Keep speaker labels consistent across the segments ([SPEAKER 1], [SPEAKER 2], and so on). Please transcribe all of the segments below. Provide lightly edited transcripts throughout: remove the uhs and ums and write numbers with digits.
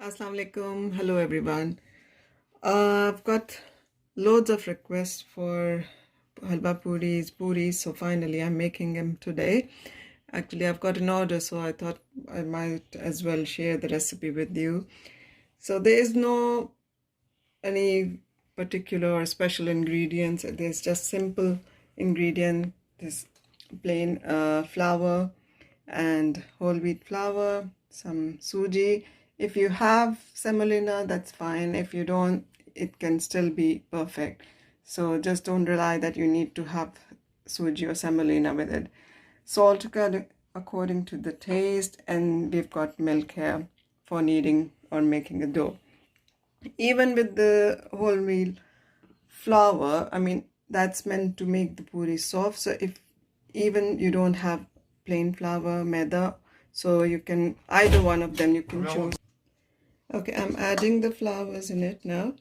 [SPEAKER 1] Assalamu alaikum. Hello everyone. I've got loads of requests for halwa puris, so finally I'm making them today. Actually, I've got an order, so I thought I might as well share the recipe with you. So there is no any particular or special ingredients. There's just simple ingredient. This plain flour and whole wheat flour, some suji. If you have semolina, that's fine. If you don't, it can still be perfect. So just don't rely that you need to have suji or semolina with it. Salt according to the taste, and we've got milk here for kneading or making a dough. Even with the whole wheat flour, I mean, that's meant to make the puri soft. So if even you don't have plain flour, Maida, so you can, either one of them you can choose. Okay, I'm adding the flours in it now.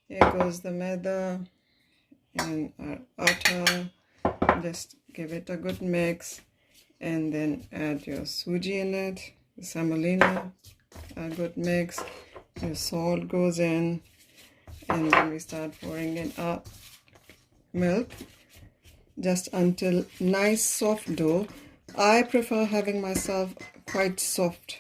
[SPEAKER 1] Here goes the Maida and our atta. Just give it a good mix and then add your suji in it, the semolina, a good mix. Your salt goes in, and then we start pouring in our milk just until nice soft dough. I prefer having myself quite soft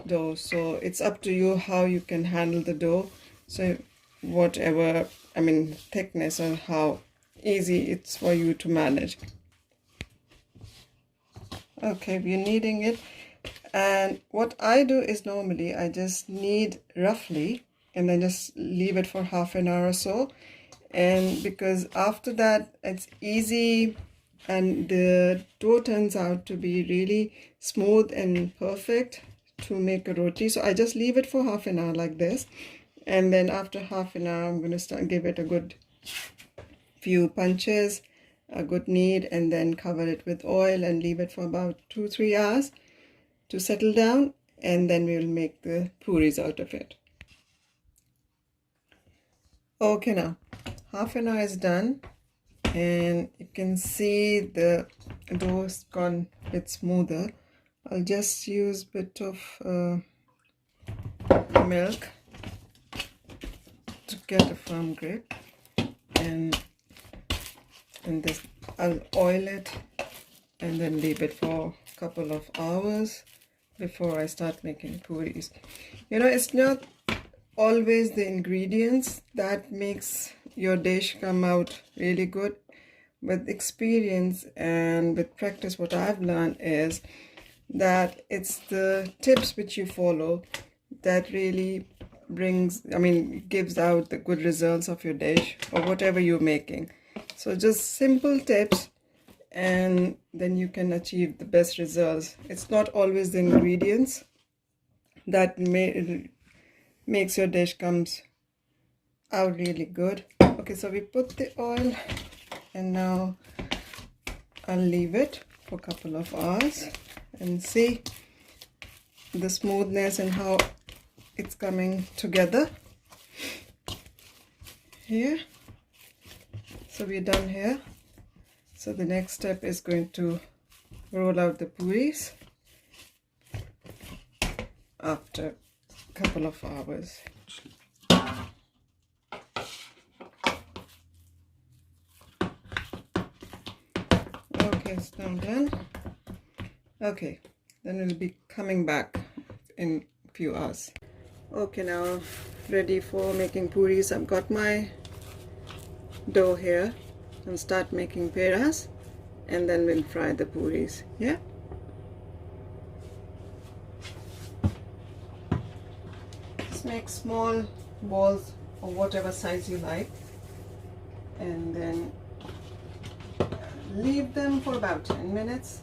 [SPEAKER 1] dough, so it's up to you how you can handle the dough. So whatever, I mean, thickness or how easy it's for you to manage. Okay, we're kneading it, and what I do is normally I just knead roughly and then just leave it for half an hour or so, and because after that it's easy and the dough turns out to be really smooth and perfect to make a roti. So I just leave it for half an hour like this, and then after half an hour I'm going to give it a good few punches, a good knead, and then cover it with oil and leave it for about 2-3 hours to settle down, and then we'll make the puris out of it. Okay, now half an hour is done, and you can see the dough has gone a bit smoother. I'll just use a bit of milk to get a firm grip, and this I'll oil it and then leave it for a couple of hours before I start making puris. You know, it's not always the ingredients that makes your dish come out really good. With experience and with practice, what I've learned is that it's the tips which you follow that really gives out the good results of your dish or whatever you're making. So just simple tips, and then you can achieve the best results. It's not always the ingredients that makes your dish comes out really good. Okay, so we put the oil, and now I'll leave it for a couple of hours and see the smoothness and how it's coming together here. So we're done here. So the next step is going to roll out the puris after a couple of hours. Okay, it's now done. Okay, then we'll be coming back in a few hours. Okay, now ready for making puris. I've got my dough here, and start making peras, and then we'll fry the puris. Yeah, just make small balls of whatever size you like, and then leave them for about 10 minutes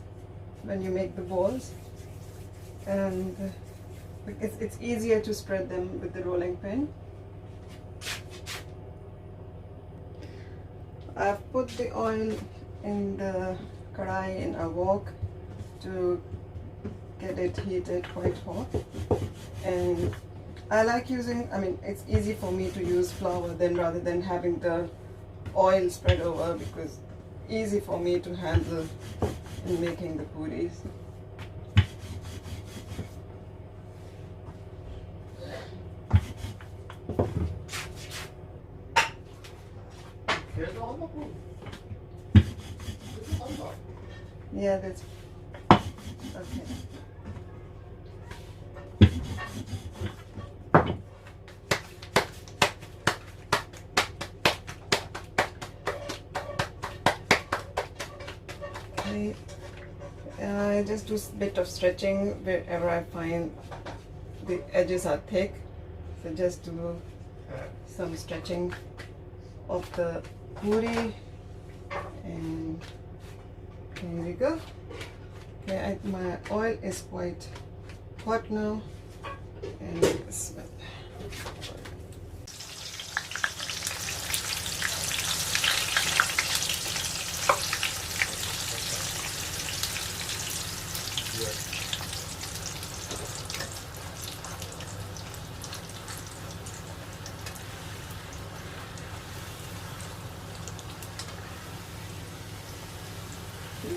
[SPEAKER 1] when you make the balls, and it's easier to spread them with the rolling pin. I've put the oil in the karai in a wok to get it heated quite hot, and I like using, it's easy for me to use flour then rather than having the oil spread over, because easy for me to handle in making the puris. Yeah, that's okay. Okay. I just do a bit of stretching wherever I find the edges are thick. So just do some stretching of the puri, and here we go. Okay, my oil is quite hot now, and smell.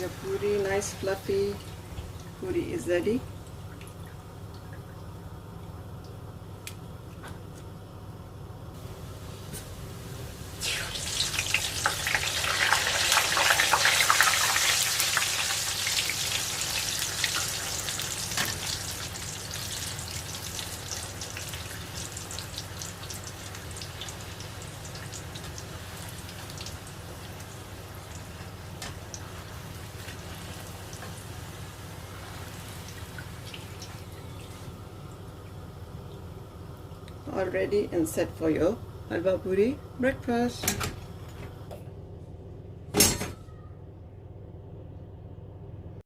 [SPEAKER 1] Your puri, nice fluffy puri is ready. All ready and set for your halwa puri breakfast.